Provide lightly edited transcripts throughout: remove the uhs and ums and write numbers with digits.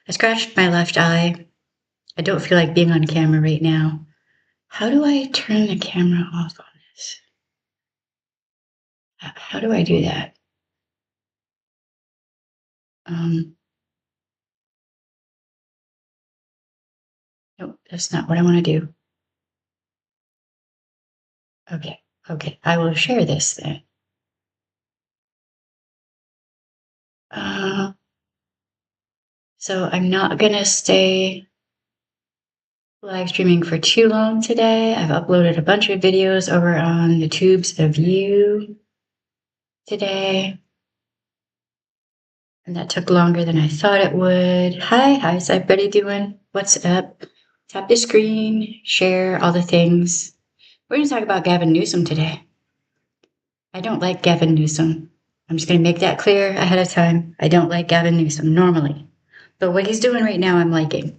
I scratched my left eye. I don't feel like being on camera right now. How do I turn the camera off on this? How do I do that? Nope, that's not what I want to do. Okay, I will share this then. So I'm not gonna stay live streaming for too long today. I've uploaded a bunch of videos over on the Tubes of You today. And that took longer than I thought it would. How's everybody doing? What's up? Tap the screen, share all the things. We're going to talk about Gaven Newsom today. I don't like Gaven Newsom. I'm just going to make that clear ahead of time. I don't like Gaven Newsom normally. But what he's doing right now, I'm liking.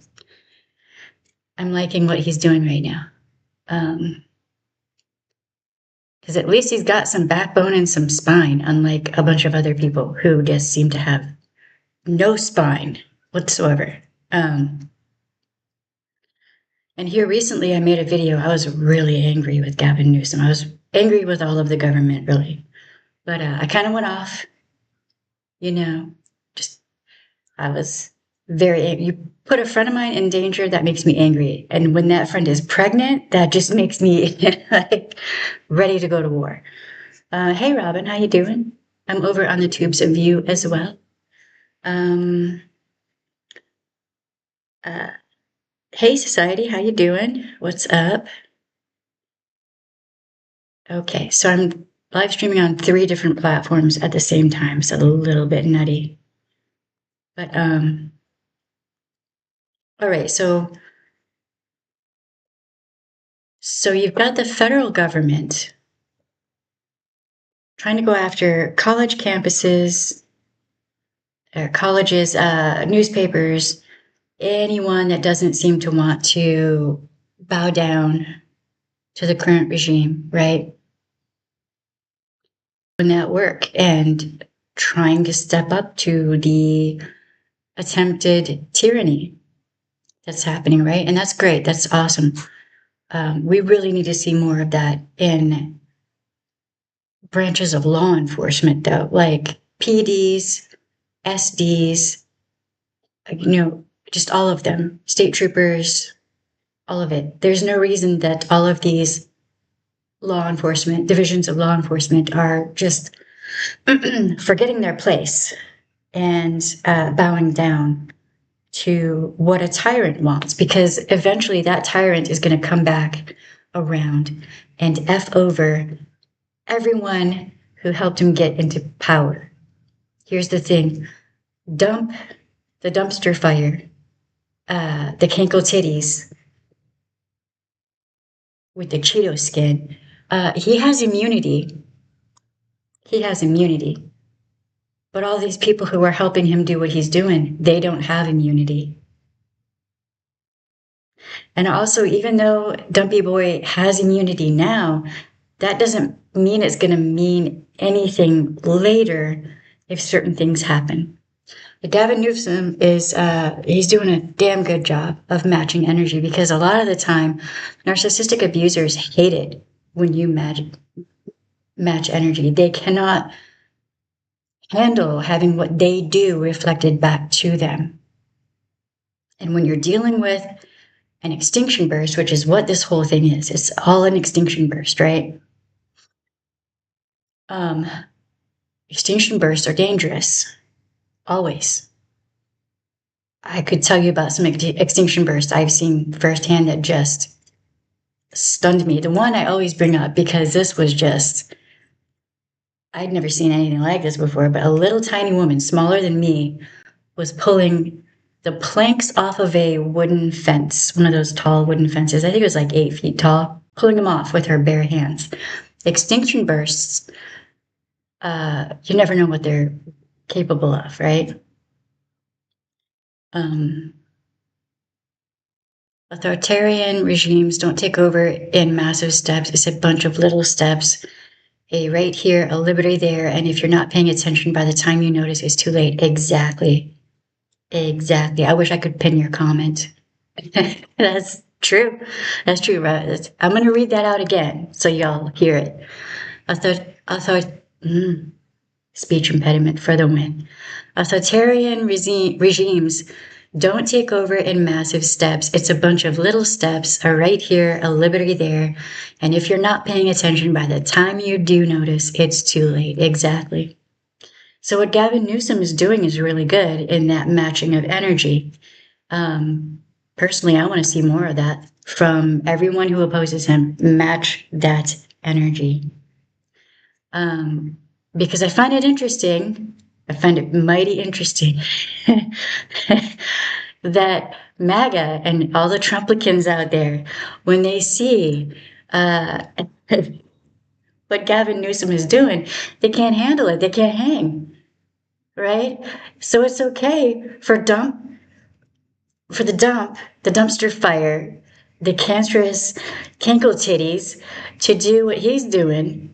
I'm liking what he's doing right now. Because at least he's got some backbone and some spine, unlike a bunch of other people who just seem to have no spine whatsoever. And here recently I made a video. I was really angry with Gaven Newsom. I was angry with all of the government, really. But I kind of went off, I was very angry. You put a friend of mine in danger, that makes me angry. And when that friend is pregnant, that just makes me like ready to go to war. Hey, Robin, how you doing? I'm over on the Tubes of You as well. Hey, society, how you doing? What's up? Okay, so I'm live streaming on 3 different platforms at the same time, so a little bit nutty. But, all right, so you've got the federal government trying to go after college campuses, colleges, newspapers, anyone that doesn't seem to want to bow down to the current regime, right? Doing that work and trying to step up to the attempted tyranny that's happening, right? And that's great. That's awesome. We really need to see more of that in branches of law enforcement, though, like PDs, SDs, just all of them, state troopers, all of it. There's no reason that all of these law enforcement, divisions of law enforcement are just forgetting their place and bowing down to what a tyrant wants, because eventually that tyrant is going to come back around and F over everyone who helped him get into power. Here's the thing. Dump the dumpster fire, the Cankle titties with the Cheeto skin. He has immunity. But all these people who are helping him do what he's doing, they don't have immunity. And also, even though Dumpy Boy has immunity now, that doesn't mean it's going to mean anything later if certain things happen. But Gaven Newsom is, he's doing a damn good job of matching energy, because a lot of the time, narcissistic abusers hate it when you match energy. They cannot handle having what they do reflected back to them. And when you're dealing with an extinction burst, which is what this whole thing is, it's all an extinction burst, right? Extinction bursts are dangerous, always. I could tell you about some extinction bursts I've seen firsthand that just stunned me. The one I always bring up, because this was just, I'd never seen anything like this before, but a little tiny woman, smaller than me, was pulling the planks off of a wooden fence, one of those tall wooden fences. I think it was like 8 feet tall, pulling them off with her bare hands. Extinction bursts, you never know what they're capable of, right? Authoritarian regimes don't take over in massive steps. It's a bunch of little steps. A right here, a liberty there, and if you're not paying attention, by the time you notice, it's too late. Exactly. Exactly. I wish I could pin your comment. That's true. That's true. Right? I'm going to read that out again so y'all hear it. Mm, speech impediment for the win. Authoritarian regimes don't take over in massive steps. It's a bunch of little steps, a right here, a liberty there. And if you're not paying attention, by the time you do notice, it's too late. Exactly. So what Gavin Newsom is doing is really good in that matching of energy. Personally, I want to see more of that from everyone who opposes him. Match that energy. Because I find it interesting. I find it mighty interesting that MAGA and all the Trumplicans out there, when they see what Gavin Newsom is doing, they can't handle it. They can't hang, right? So it's okay for the dumpster fire, the cancerous cankle titties to do what he's doing.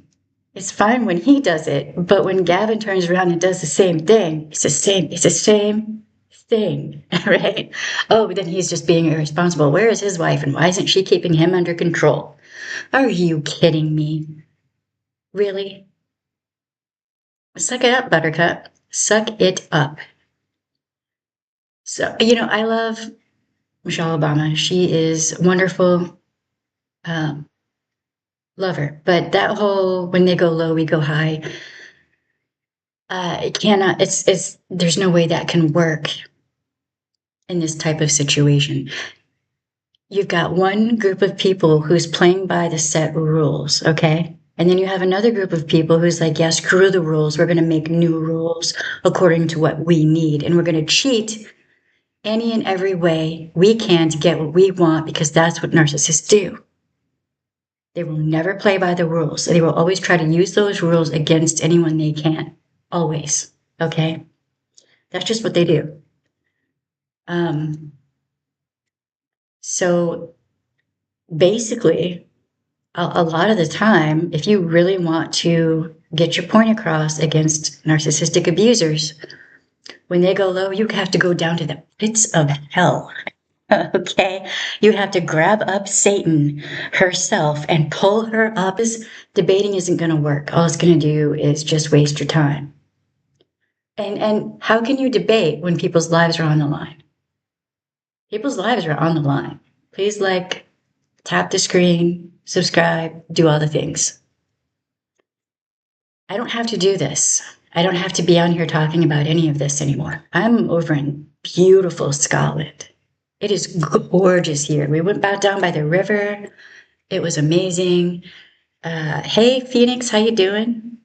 It's fine when he does it, but when Gavin turns around and does the same thing, it's the same thing, right? Oh, but then he's just being irresponsible. Where is his wife and why isn't she keeping him under control? Are you kidding me? Really? Suck it up, Buttercup. Suck it up. So, I love Michelle Obama. She is wonderful. Love her. But that whole when they go low, we go high, it cannot, there's no way that can work in this type of situation. You've got one group of people who's playing by the set rules, okay? And then you have another group of people who's like, yeah, screw the rules. We're going to make new rules according to what we need. And we're going to cheat any and every way we can to get what we want because that's what narcissists do. They will never play by the rules. They will always try to use those rules against anyone they can. Always. Okay? That's just what they do. So basically, a lot of the time, if you really want to get your point across against narcissistic abusers, when they go low, you have to go down to the pits of hell. Okay? You have to grab up Satan herself and pull her up. Debating isn't going to work. All it's going to do is just waste your time. And how can you debate when people's lives are on the line? People's lives are on the line. Please tap the screen, subscribe, do all the things. I don't have to do this. I don't have to be on here talking about any of this anymore. I'm over in beautiful Scotland. It is gorgeous here. We went back down by the river. It was amazing. Hey, Phoenix, how you doing?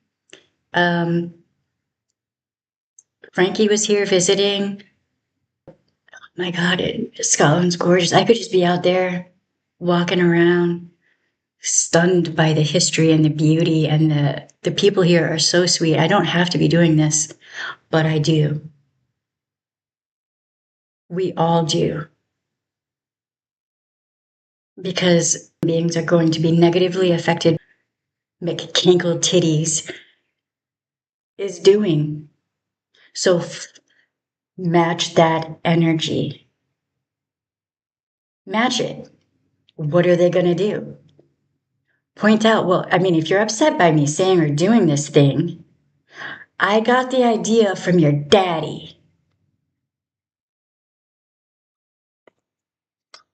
Frankie was here visiting. My God, Scotland's gorgeous. I could just be out there walking around, stunned by the history and the beauty, and the people here are so sweet. I don't have to be doing this, but I do. We all do. Because beings are going to be negatively affected. McCankle titties is doing. So match that energy. Match it. What are they going to do? Point out, well, I mean, if you're upset by me saying or doing this thing, I got the idea from your daddy.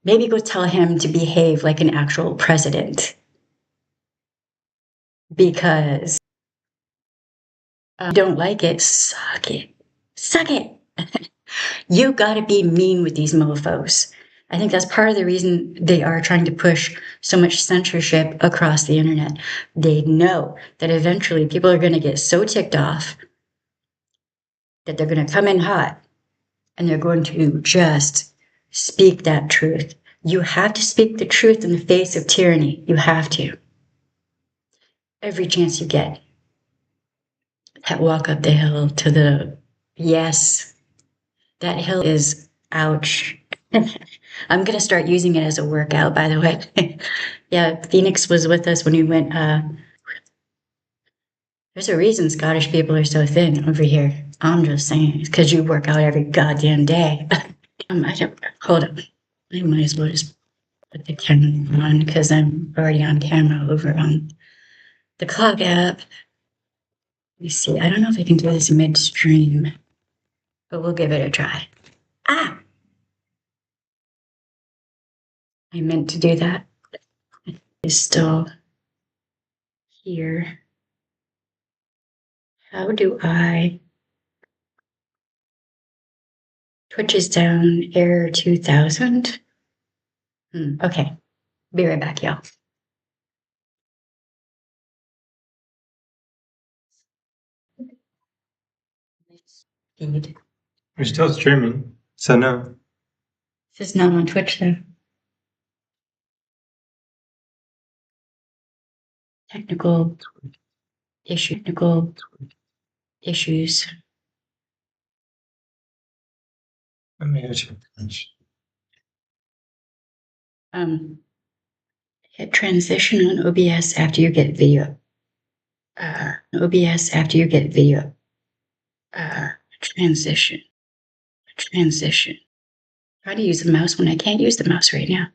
Maybe go tell him to behave like an actual president. Because you don't like it, suck it. Suck it. You gotta be mean with these mofos. I think that's part of the reason they are trying to push so much censorship across the internet. They know that eventually people are gonna get so ticked off that they're gonna come in hot and they're going to just speak that truth. You have to speak the truth in the face of tyranny. You have to. Every chance you get. That walk up the hill to the yes. That hill is ouch. I'm going to start using it as a workout, by the way. Yeah, Phoenix was with us when we went. There's a reason Scottish people are so thin over here. I'm just saying, because you work out every goddamn day. I don't, hold up. I might as well just put the camera on because I'm already on camera over on the clock app. Let me see. I don't know if I can do this midstream, but we'll give it a try. Ah! I meant to do that. It's still here. How do I? Twitch is down, error 2000. Okay, be right back, y'all. Feed. We're still streaming, so no. This is not on Twitch though. Technical issues. Let me check. Hit transition on OBS after you get video. OBS after you get video. Transition. Try to use the mouse when I can't use the mouse right now.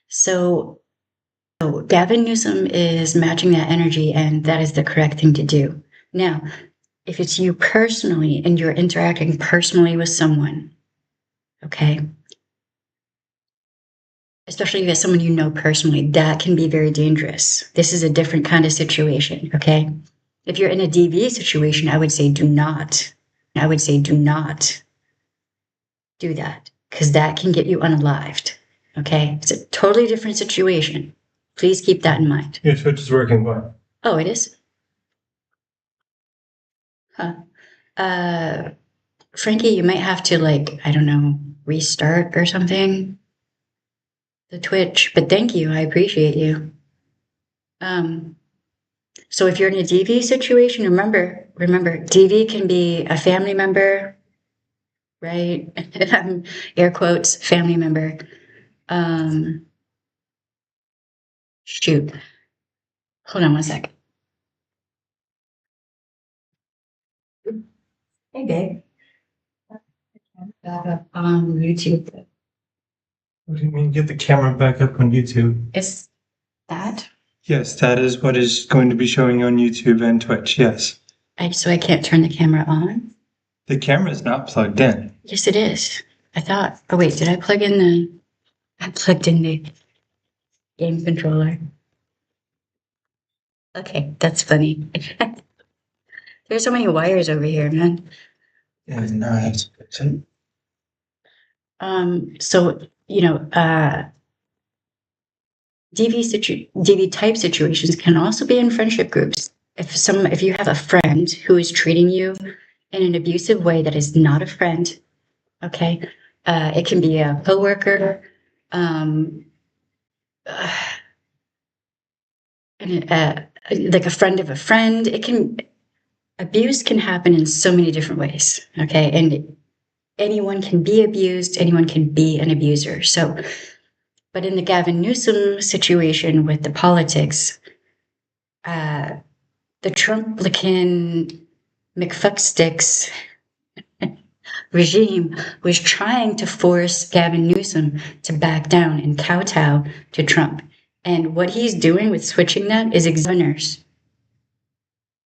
So Gaven Newsom is matching that energy, and that is the correct thing to do. Now, if it's you personally and you're interacting personally with someone, okay, especially if it's someone you know personally, that can be very dangerous. This is a different kind of situation, okay? If you're in a DV situation, I would say do not do that, because that can get you unalived, okay? It's a totally different situation. Please keep that in mind. Your Twitch is working well. Oh, it is? Huh. Frankie, you might have to, like, I don't know, restart or something, the Twitch, but thank you, I appreciate you. So if you're in a DV situation, remember, DV can be a family member, right? Air quotes, family member. Shoot. Hold on one sec. Hey, babe. Back up on YouTube. What do you mean, get the camera back up on YouTube? Is that? Yes, that is what is going to be showing on YouTube and Twitch, yes. So I can't turn the camera on? The camera is not plugged in. Yes, it is. I thought, oh wait, did I plug in the, I plugged in the game controller. Okay, that's funny. There's so many wires over here, man. Yeah, no, that's good. So, you know, DV type situations can also be in friendship groups. If you have a friend who is treating you in an abusive way that is not a friend, okay, it can be a coworker, like a friend of a friend. Abuse can happen in so many different ways, okay, and anyone can be abused, anyone can be an abuser. So, but in the Gavin Newsom situation with the politics, the Trumplican McFucksticks regime was trying to force Gavin Newsom to back down and kowtow to Trump. And what he's doing with switching that is governors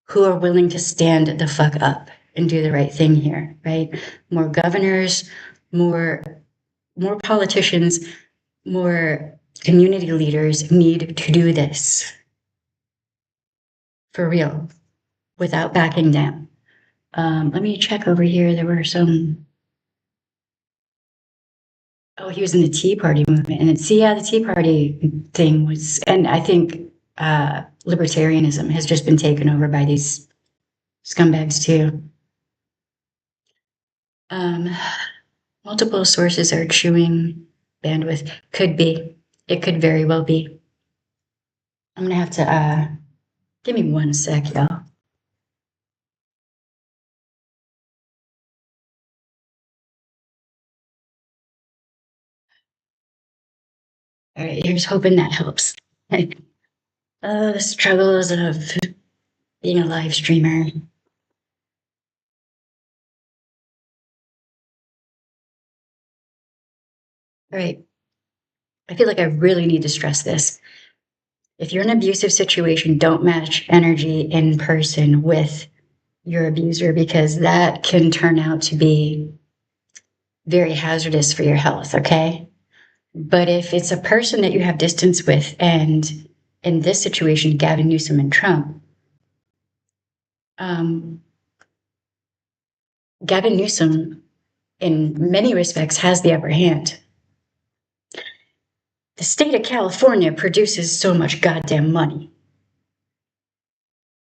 who are willing to stand the fuck up and do the right thing here, right? More governors, more politicians, more community leaders need to do this for real without backing down. Let me check over here. There were some. Oh, he was in the Tea Party movement. And the Tea Party thing was, and I think libertarianism has just been taken over by these scumbags too. Multiple sources are chewing bandwidth. Could be. It could very well be. I'm gonna have to give me one sec, y'all. All right, here's hoping that helps. The struggles of being a live streamer. All right, I feel like I really need to stress this. If you're in an abusive situation, don't match energy in person with your abuser because that can turn out to be very hazardous for your health, okay? But if it's a person that you have distance with, and in this situation, Gavin Newsom and Trump, Gavin Newsom, in many respects, has the upper hand. The state of California produces so much goddamn money.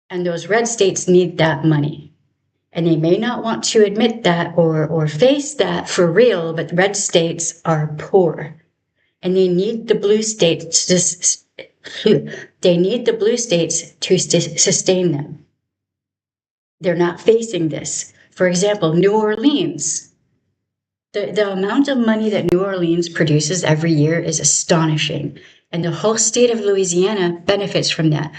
And those red states need that money. And they may not want to admit that or face that for real, but red states are poor. And they need the blue states to sustain them. They're not facing this. For example, New Orleans. The amount of money that New Orleans produces every year is astonishing. And the whole state of Louisiana benefits from that.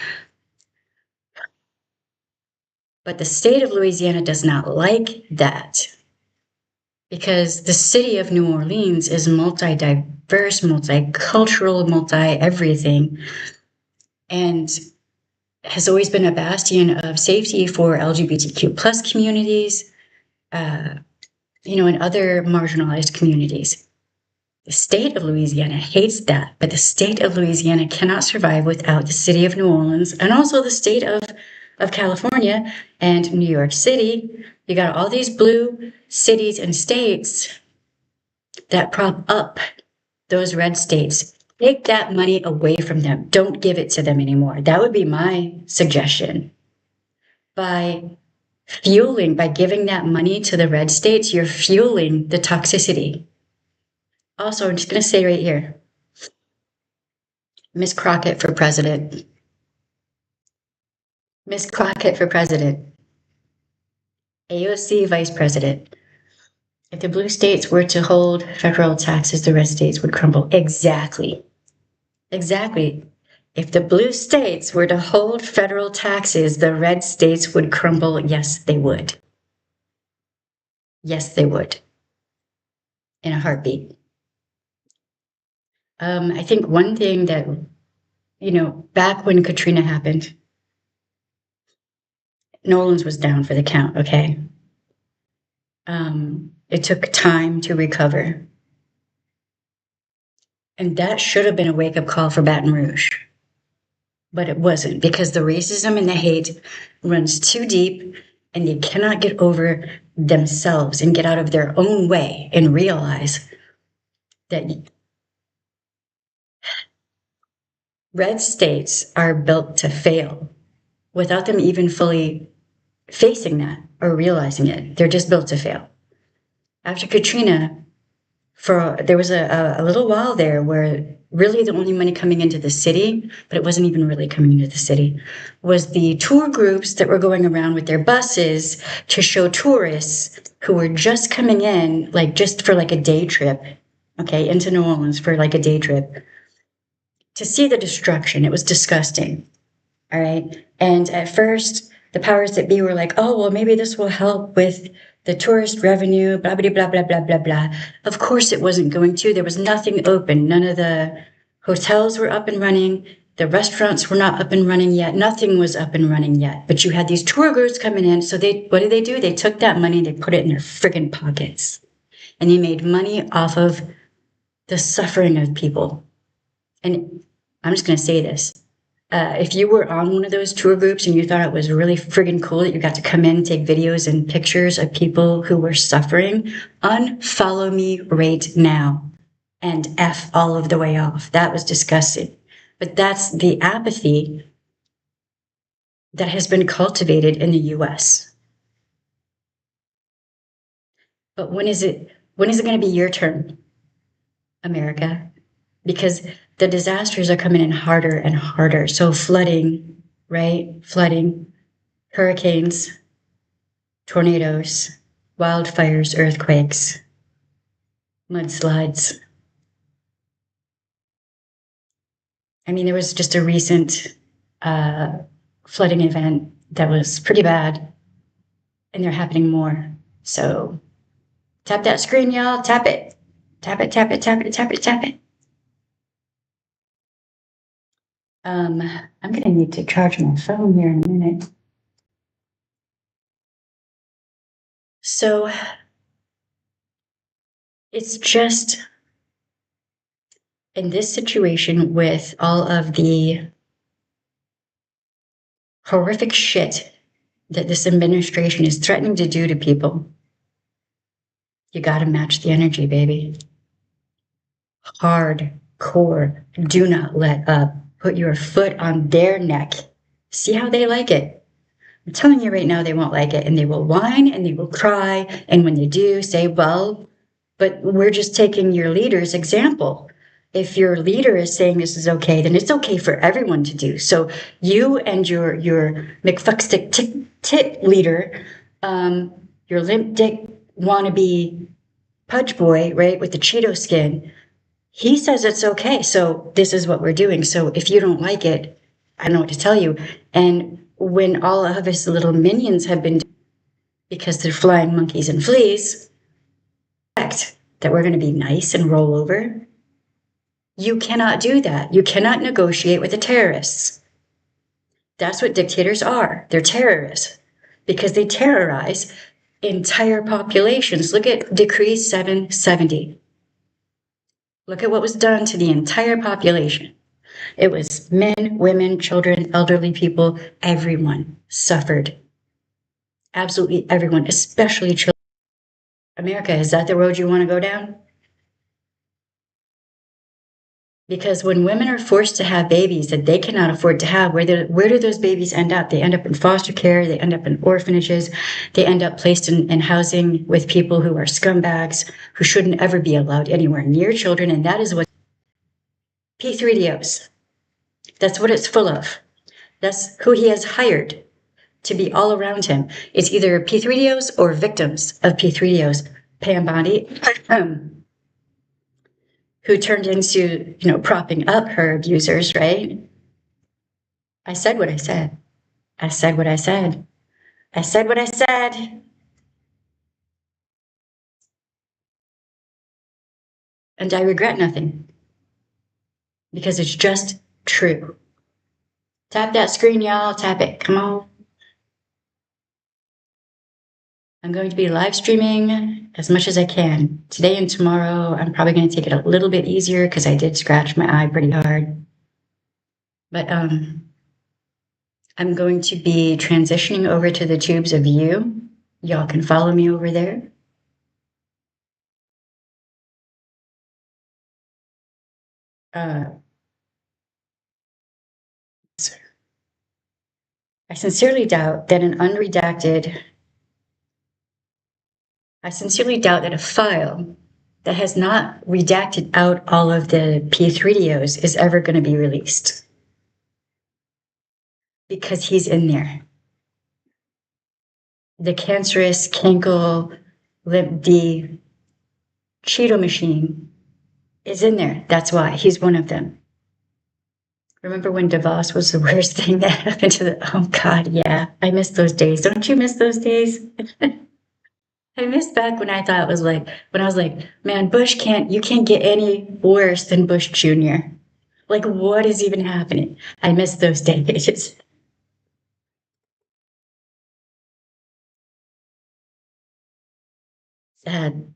But the state of Louisiana does not like that because the city of New Orleans is multi-diverse, multicultural, multi-everything, and has always been a bastion of safety for LGBTQ plus communities, and other marginalized communities. The state of Louisiana hates that, but the state of Louisiana cannot survive without the city of New Orleans and also the state of California and New York City. You got all these blue cities and states that prop up those red states. Take that money away from them. Don't give it to them anymore. That would be my suggestion. By giving that money to the red states, you're fueling the toxicity. Also, I'm just going to say right here, Miss Crockett for president. Miss Crockett for president. AOC vice president. If the blue states were to hold federal taxes, the red states would crumble. Exactly. Exactly. If the blue states were to hold federal taxes, the red states would crumble. Yes, they would. Yes, they would. In a heartbeat. I think one thing that, back when Katrina happened, New Orleans was down for the count, okay? It took time to recover. And that should have been a wake-up call for Baton Rouge. But it wasn't because the racism and the hate runs too deep and they cannot get over themselves and get out of their own way and realize that red states are built to fail without them even fully facing that or realizing it. They're just built to fail. After Katrina, there was a little while there where really the only money coming into the city, but it wasn't even really coming into the city, was the tour groups that were going around with their buses to show tourists who were just coming in, like just for like a day trip, okay, into New Orleans for like a day trip, to see the destruction. It was disgusting. All right. And at first, the powers that be were like, oh, well, maybe this will help with the tourist revenue, blah, blah, blah, blah, blah, blah, blah. Of course it wasn't going to. There was nothing open. None of the hotels were up and running. The restaurants were not up and running yet. Nothing was up and running yet. But you had these tour groups coming in. So what did they do? They took that money and they put it in their friggin' pockets. And they made money off of the suffering of people. And I'm just going to say this. If you were on one of those tour groups and you thought it was really friggin' cool that you got to come in and take videos and pictures of people who were suffering, unfollow me right now and F all of the way off. That was disgusting. But that's the apathy that has been cultivated in the US. But when is it going to be your turn, America? Because the disasters are coming in harder and harder. So flooding, right? Flooding, hurricanes, tornadoes, wildfires, earthquakes, mudslides. I mean, there was just a recent flooding event that was pretty bad, and they're happening more. So tap that screen, y'all. Tap it. Tap it, tap it, tap it, tap it, tap it. I'm going to need to charge my phone here in a minute. So it's just in this situation with all of the horrific shit that this administration is threatening to do to people, you got to match the energy, baby. Hardcore. Do not let up. Put your foot on their neck. See how they like it. I'm telling you right now, they won't like it, and they will whine and they will cry. And when they do, say, well, but we're just taking your leader's example. If your leader is saying this is okay, then it's okay for everyone to do. So you and your McFuckstick tit leader, your limp dick wannabe pudge boy, right, with the Cheeto skin, he says it's okay. So this is what we're doing. So if you don't like it, I don't know what to tell you. And when all of his little minions have been, because they're flying monkeys and fleas, that we're going to be nice and roll over. You cannot do that. You cannot negotiate with the terrorists. That's what dictators are. They're terrorists because they terrorize entire populations. Look at Decree 770. Look at what was done to the entire population. It was men, women, children, elderly people, everyone suffered. Absolutely everyone, especially children. America, is that the road you want to go down? Because when women are forced to have babies that they cannot afford to have, where do those babies end up? They end up in foster care, they end up in orphanages, they end up placed in housing with people who are scumbags, who shouldn't ever be allowed anywhere near children, and that is what P3DOs. That's what it's full of. That's who he has hired to be all around him. It's either P3DOs or victims of P3DOs. Pam Bondi, who turned into, propping up her abusers, right? I said what I said. I said what I said. I said what I said. And I regret nothing. Because it's just true. Tap that screen, y'all. Tap it. Come on. I'm going to be live streaming as much as I can. Today and tomorrow, I'm probably going to take it a little bit easier because I did scratch my eye pretty hard. But I'm going to be transitioning over to the tubes of you. Y'all can follow me over there. I sincerely doubt that a file that has not redacted out all of the P3DOs is ever going to be released. Because he's in there. The cancerous, cankle, limp D Cheeto machine is in there. That's why he's one of them. Remember when DeVos was the worst thing that happened to oh God, yeah. I miss those days. Don't you miss those days? I miss back when I was like, man, you can't get any worse than Bush Jr. Like, what is even happening? I miss those days. Sad.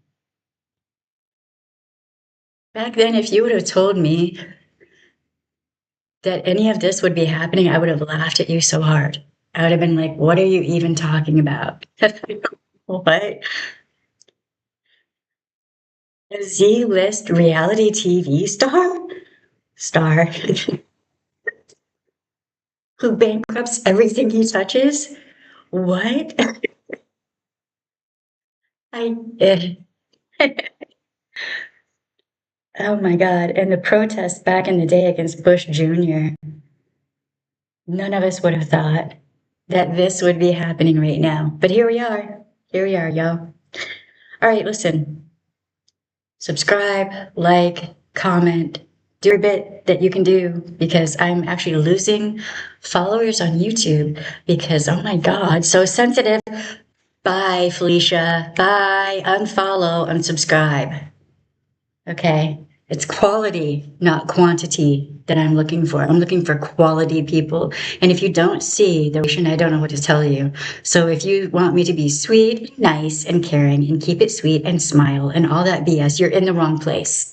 Back then, if you would have told me that any of this would be happening, I would have laughed at you so hard. I would have been like, what are you even talking about? What? A Z-list reality TV star who bankrupts everything he touches? What? I oh my God. And the protests back in the day against Bush Jr., none of us would have thought that this would be happening right now. But here we are. Here we are, y'all. All right, listen. Subscribe, like, comment, Do every bit that you can do, because I'm actually losing followers on YouTube because, oh my God, so sensitive. Bye, Felicia. Bye. Unfollow, unsubscribe. Okay. It's quality, not quantity that I'm looking for. I'm looking for quality people. And if you don't see the relation, I don't know what to tell you. So if you want me to be sweet, nice, and caring, and keep it sweet and smile and all that BS, you're in the wrong place.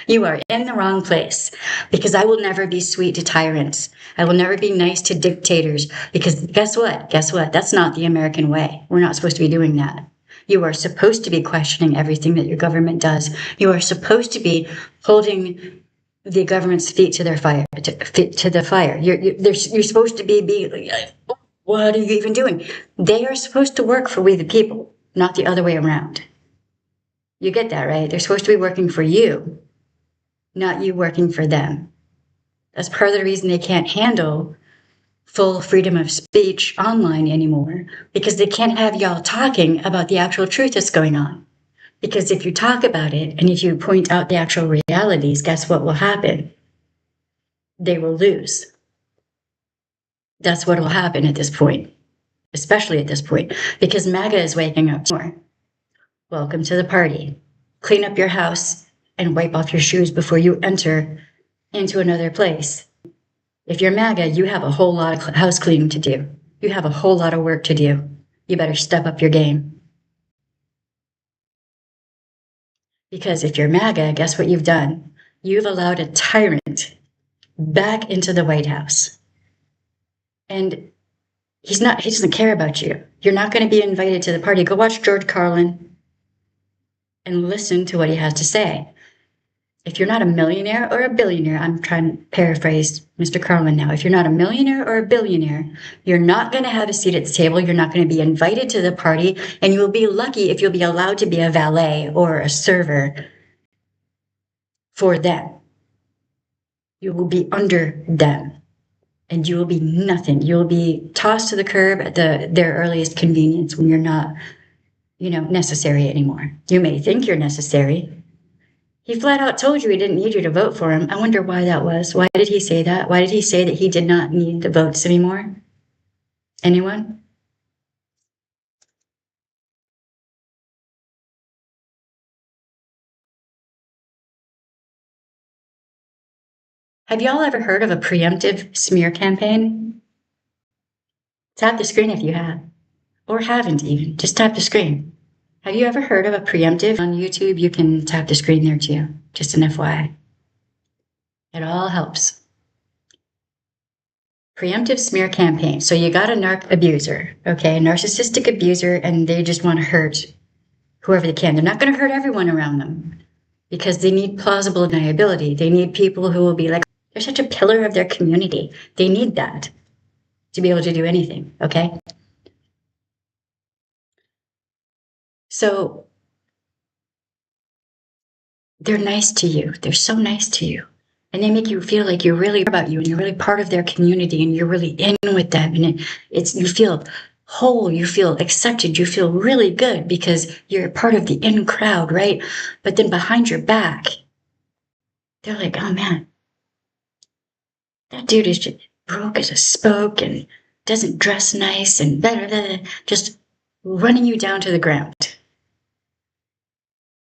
You are in the wrong place, because I will never be sweet to tyrants. I will never be nice to dictators, because guess what? Guess what? That's not the American way. We're not supposed to be doing that. You are supposed to be questioning everything that your government does. You are supposed to be holding the government's feet to their fire, to the fire. You're supposed to be what are you even doing? They are supposed to work for we the people, not the other way around. You get that, right? They're supposed to be working for you, not you working for them. That's part of the reason they can't handle full freedom of speech online anymore, because they can't have y'all talking about the actual truth that's going on. Because if you talk about it and if you point out the actual realities, guess what will happen? They will lose. That's what will happen at this point, especially at this point, because MAGA is waking up more. Welcome to the party. Clean up your house and wipe off your shoes before you enter into another place. If you're MAGA, you have a whole lot of house cleaning to do. You have a whole lot of work to do. You better step up your game. Because if you're MAGA, guess what you've done? You've allowed a tyrant back into the White House. And he doesn't care about you. You're not going to be invited to the party. Go watch George Carlin and listen to what he has to say. If you're not a millionaire or a billionaire, I'm trying to paraphrase Mr. Carlin now. If you're not a millionaire or a billionaire, you're not going to have a seat at the table. You're not going to be invited to the party. And you will be lucky if you'll be allowed to be a valet or a server for them. You will be under them. And you will be nothing. You will be tossed to the curb at their earliest convenience when you're not, necessary anymore. You may think you're necessary. He flat out told you he didn't need you to vote for him. I wonder why that was. Why did he say that? Why did he say that he did not need the votes anymore? Anyone? Have y'all ever heard of a preemptive smear campaign? Tap the screen if you have. Or haven't even. Just tap the screen. Have you ever heard of a preemptive on YouTube? You can tap the screen there too. Just an FYI. It all helps. Preemptive smear campaign. So you got a narc abuser, okay, a narcissistic abuser, and they just want to hurt whoever they can. They're not going to hurt everyone around them because they need plausible deniability. They need people who will be like, they're such a pillar of their community. They need that to be able to do anything, okay? So they're nice to you. They're so nice to you. And they make you feel like you're really about you and you're really part of their community and you're really in with them. And you feel whole, you feel accepted, you feel really good because you're part of the in crowd, right? But then behind your back, they're like, oh man, that dude is just broke as a spoke and doesn't dress nice and blah, blah, blah, just running you down to the ground.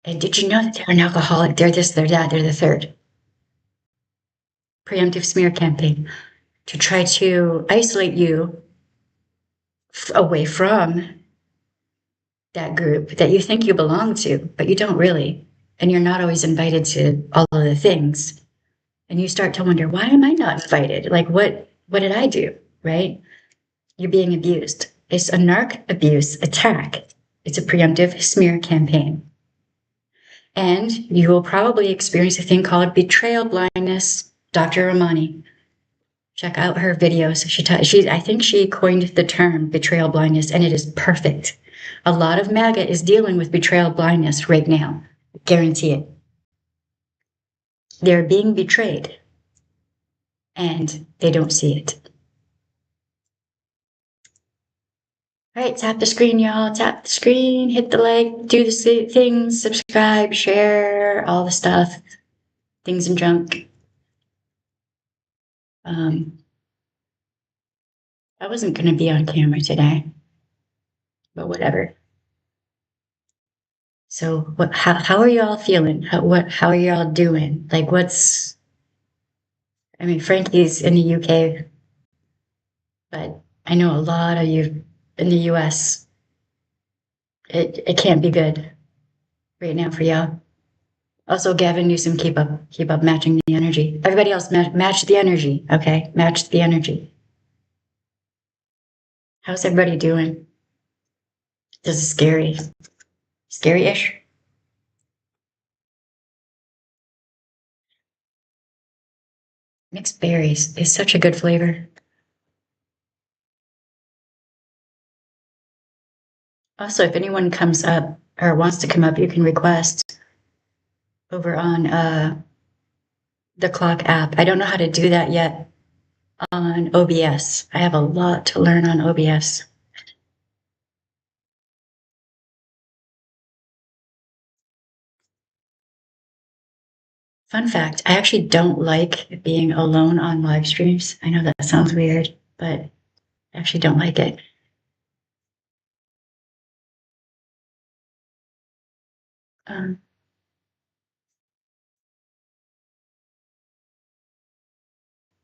And did you know that they're an alcoholic? They're this, they're that, they're the third. Preemptive smear campaign to try to isolate you away from that group that you think you belong to, but you don't really. And you're not always invited to all of the things. And you start to wonder, why am I not invited? Like, what did I do, right? You're being abused. It's a narc abuse attack. It's a preemptive smear campaign. And you will probably experience a thing called betrayal blindness. Dr. Ramani, check out her videos. I think she coined the term betrayal blindness, and it is perfect. A lot of MAGA is dealing with betrayal blindness right now. Guarantee it. They're being betrayed, and they don't see it. All right, tap the screen, y'all. Tap the screen, hit the like, do the things, subscribe, share, all the stuff, things and junk. I wasn't going to be on camera today, but whatever. So, how are y'all feeling? How are y'all doing? Like, I mean, Frankie's in the UK, but I know a lot of you in the US. It can't be good right now for y'all. Also, Gavin Newsom, keep up matching the energy. Everybody else, match the energy, okay? Match the energy. How's everybody doing? This is scary. Scary-ish? Mixed berries is such a good flavor. Also, if anyone comes up or wants to come up, you can request over on the clock app. I don't know how to do that yet on OBS. I have a lot to learn on OBS. Fun fact, I actually don't like being alone on live streams. I know that sounds weird, but I actually don't like it.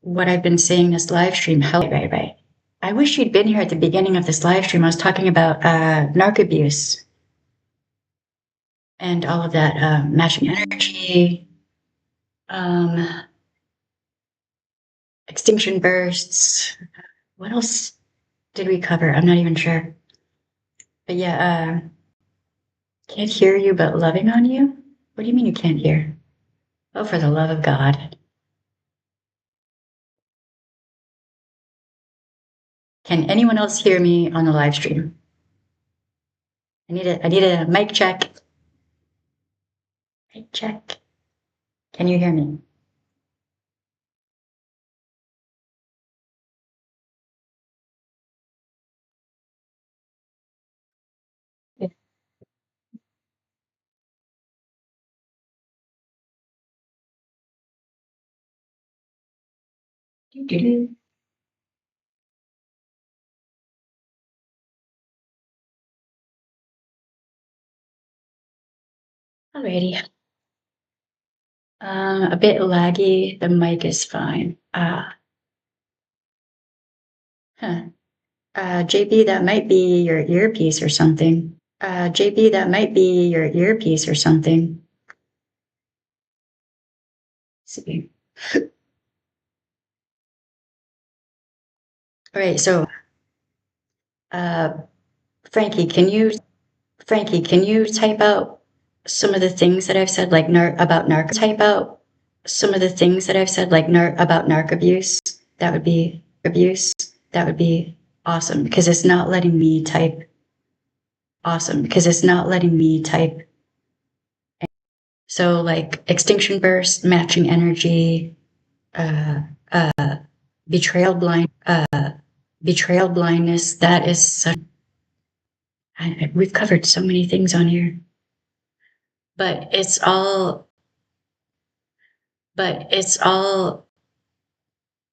What I've been saying this live stream, right. I wish you'd been here at the beginning of this live stream. I was talking about narc abuse and all of that matching energy, extinction bursts. What else did we cover? I'm not even sure. But yeah, can't hear you, but loving on you? What do you mean you can't hear? Oh, for the love of God. Can anyone else hear me on the live stream? I need a mic check. Mic check. Can you hear me? Alrighty. A bit laggy. The mic is fine. JB, that might be your earpiece or something. JB, that might be your earpiece or something. Let's see. All right, so Frankie, can you type out some of the things that I've said, like about narc? Type out some of the things that I've said, like about narc abuse. That would be abuse. That would be awesome because it's not letting me type. Awesome because it's not letting me type. So like extinction burst, matching energy, betrayal blindness. That is such. We've covered so many things on here, but it's all.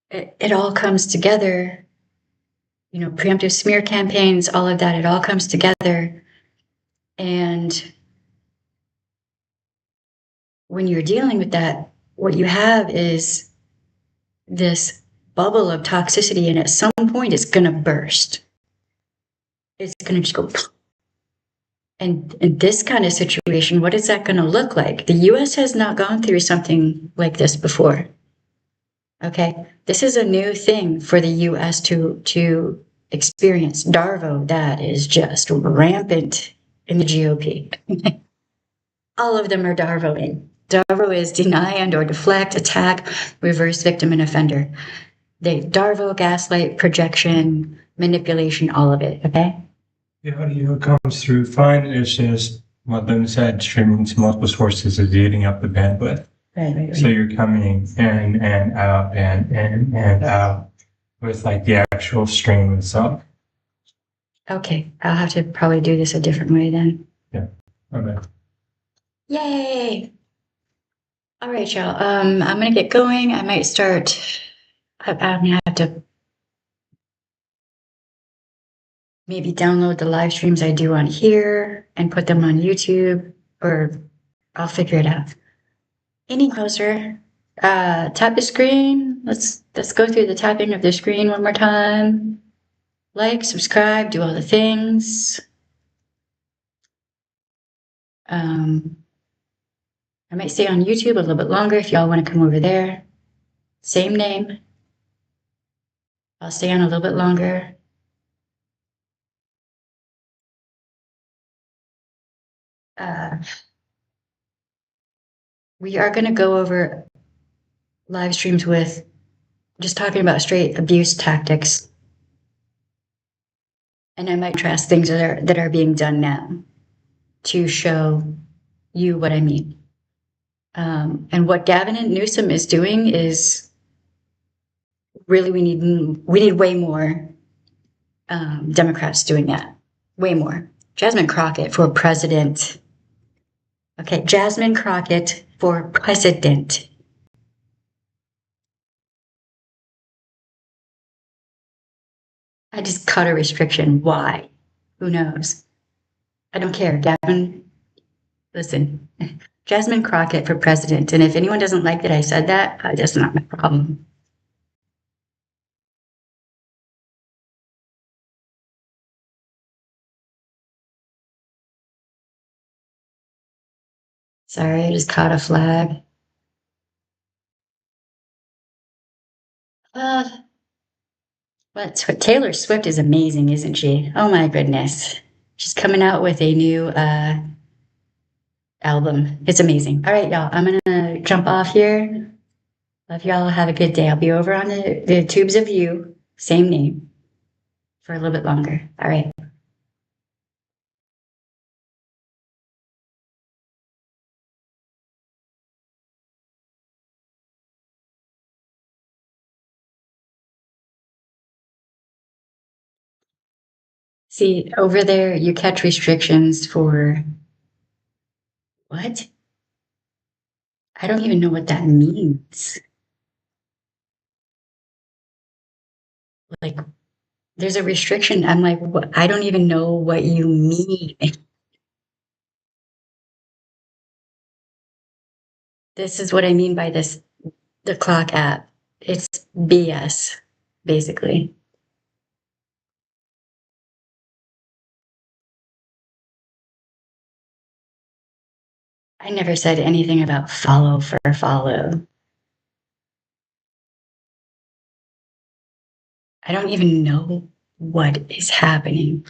It all comes together. You know, preemptive smear campaigns, all of that. It all comes together, and when you're dealing with that, what you have is this bubble of toxicity, and at some point, it's going to burst. It's going to just go. And in this kind of situation, what is that going to look like? The US has not gone through something like this before. Okay, this is a new thing for the US to experience. Darvo, that is just rampant in the GOP. All of them are Darvoing. Darvo is deny and or deflect, attack, reverse victim and offender. They Darvo, gaslight, projection, manipulation, all of it. Okay. The audio comes through fine. It's just what Lynn said, streaming to multiple sources is eating up the bandwidth. Right. So you're coming in and out and out with like the actual stream itself. Okay, I'll have to probably do this a different way then. Yeah. Okay. Yay! All right, y'all. I'm gonna get going. I might start I'm gonna have to maybe download the live streams I do on here and put them on YouTube, or I'll figure it out. Any closer? Tap the screen. Let's go through the tapping of the screen one more time. Like, subscribe, do all the things. I might stay on YouTube a little bit longer if y'all want to come over there. Same name. I'll stay on a little bit longer. We are going to go over live streams with just talking about straight abuse tactics. And I might try things that are being done now to show you what I mean. And what Gaven Newsom is doing is really, we need way more Democrats doing that. Way more. Jasmine Crockett for president. Okay, Jasmine Crockett for president. I just cut a restriction. Why? Who knows? I don't care. Gavin, listen. Jasmine Crockett for president. And if anyone doesn't like that I said that, that's not my problem. Sorry, I just caught a flag. But Taylor Swift is amazing, isn't she? Oh my goodness. She's coming out with a new album. It's amazing. All right, y'all. I'm going to jump off here. Love y'all. Have a good day. I'll be over on the Tubes of You, same name, for a little bit longer. All right. See, over there, you catch restrictions for what? I don't even know what that means. Like, there's a restriction. I'm like, what? I don't even know what you mean. This is what I mean by this, the clock app. It's BS, basically. I never said anything about follow for follow. I don't even know what is happening.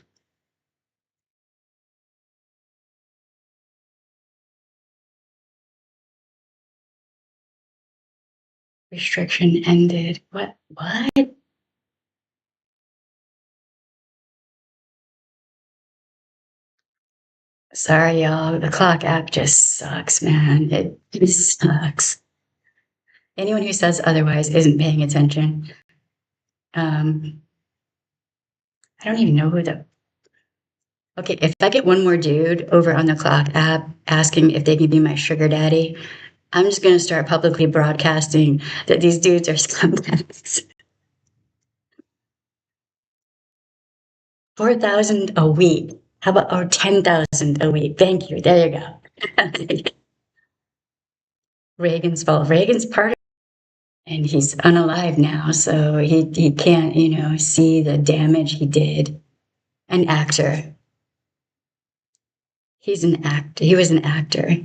Restriction ended. What? What? Sorry, y'all. The clock app just sucks, man. It just sucks. Anyone who says otherwise isn't paying attention. I don't even know who the. Okay, if I get one more dude over on the clock app asking if they can be my sugar daddy, I'm just going to start publicly broadcasting that these dudes are scumbags. 4,000 a week. How about, or 10,000 a week? Thank you. There you go. Reagan's fault. Reagan's part of, and he's unalive now, so he can't, see the damage he did. An actor. He's an actor. He was an actor.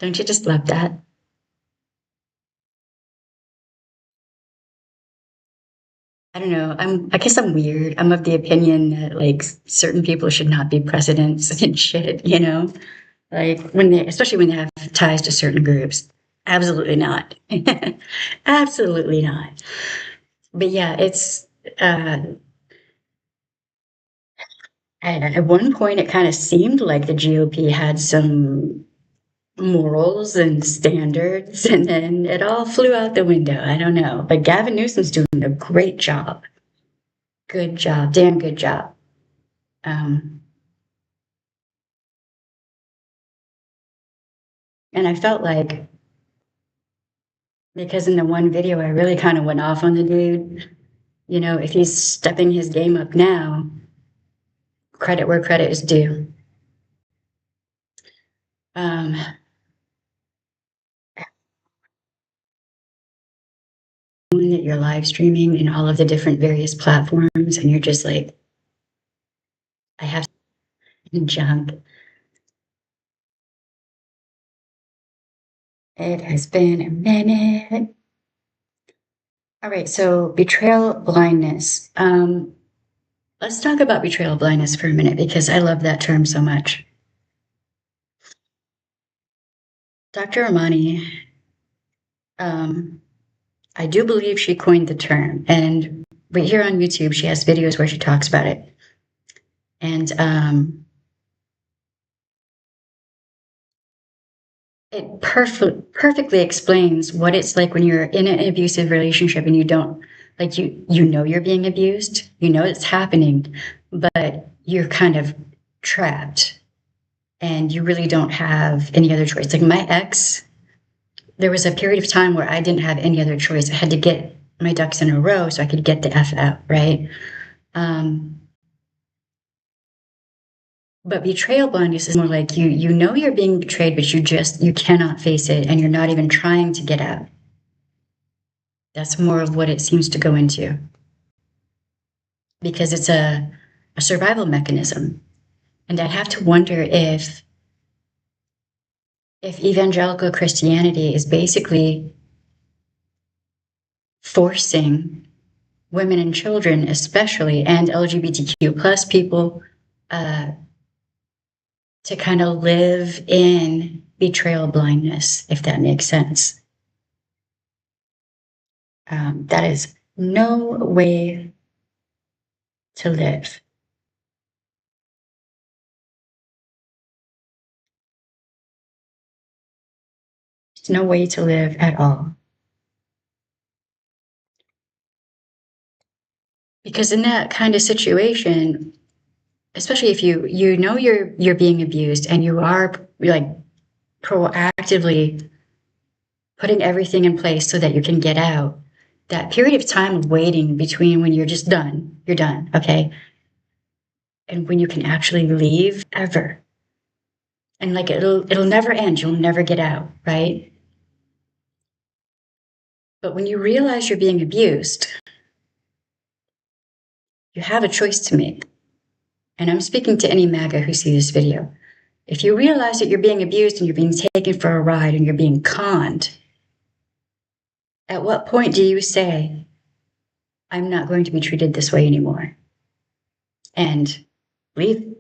Don't you just love that? I don't know. I guess I'm weird. I'm of the opinion that like certain people should not be presidents and shit, Like especially when they have ties to certain groups. Absolutely not. Absolutely not. But yeah, it's at one point it kind of seemed like the GOP had some morals and standards, and then it all flew out the window. I don't know. But Gavin Newsom's doing a great job. Good job. Damn good job. And I felt like Because in the one video, I really kind of went off on the dude. You know, if he's stepping his game up now, credit where credit is due. That you're live streaming in all of the different various platforms, and you're just like, I have junk. It has been a minute. All right, so betrayal blindness. Let's talk about betrayal blindness for a minute because I love that term so much. Dr. Armani, I do believe she coined the term, and right here on YouTube, she has videos where she talks about it. And it perfectly explains what it's like when you're in an abusive relationship and you don't, like, you know you're being abused, you know it's happening, but you're kind of trapped and you really don't have any other choice. Like my ex, there was a period of time where I didn't have any other choice. I had to get my ducks in a row so I could get the F out, right? But betrayal blindness is more like you know you're being betrayed, but you cannot face it and you're not even trying to get out. That's more of what it seems to go into. Because it's a survival mechanism. And I have to wonder if evangelical Christianity is basically forcing women and children especially, and LGBTQ plus people, to kind of live in betrayal blindness, if that makes sense. That is no way to live. It's no way to live at all. Because in that kind of situation, especially if you know you're being abused and you are like proactively putting everything in place so that you can get out, that period of time of waiting between when you're just done, you're done, okay? And when you can actually leave ever. And like it'll never end, you'll never get out, right? But when you realize you're being abused, you have a choice to make. And I'm speaking to any MAGA who sees this video. If you realize that you're being abused and you're being taken for a ride and you're being conned, at what point do you say, I'm not going to be treated this way anymore? And leave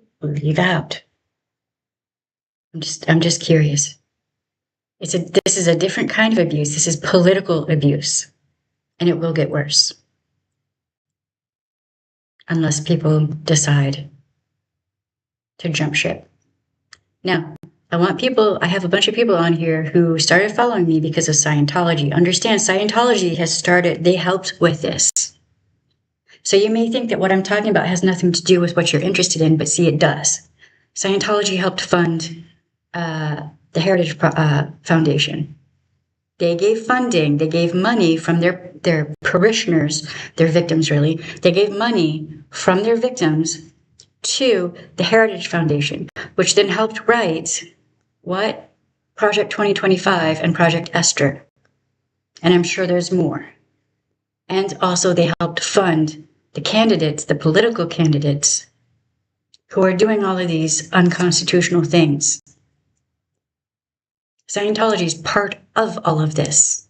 out. I'm just curious. This is a different kind of abuse. This is political abuse, and it will get worse unless people decide to jump ship. Now, I have a bunch of people on here who started following me because of Scientology. Understand, Scientology they helped with this. So you may think that what I'm talking about has nothing to do with what you're interested in, but see, it does. Scientology helped fund the Heritage Foundation. They gave funding, they gave money from their parishioners, their victims really. They gave money from their victims to the Heritage Foundation, which then helped write what? Project 2025 and Project Esther. And I'm sure there's more. And also they helped fund the candidates, the political candidates, who are doing all of these unconstitutional things. Scientology is part of all of this.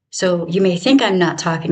So you may think I'm not talking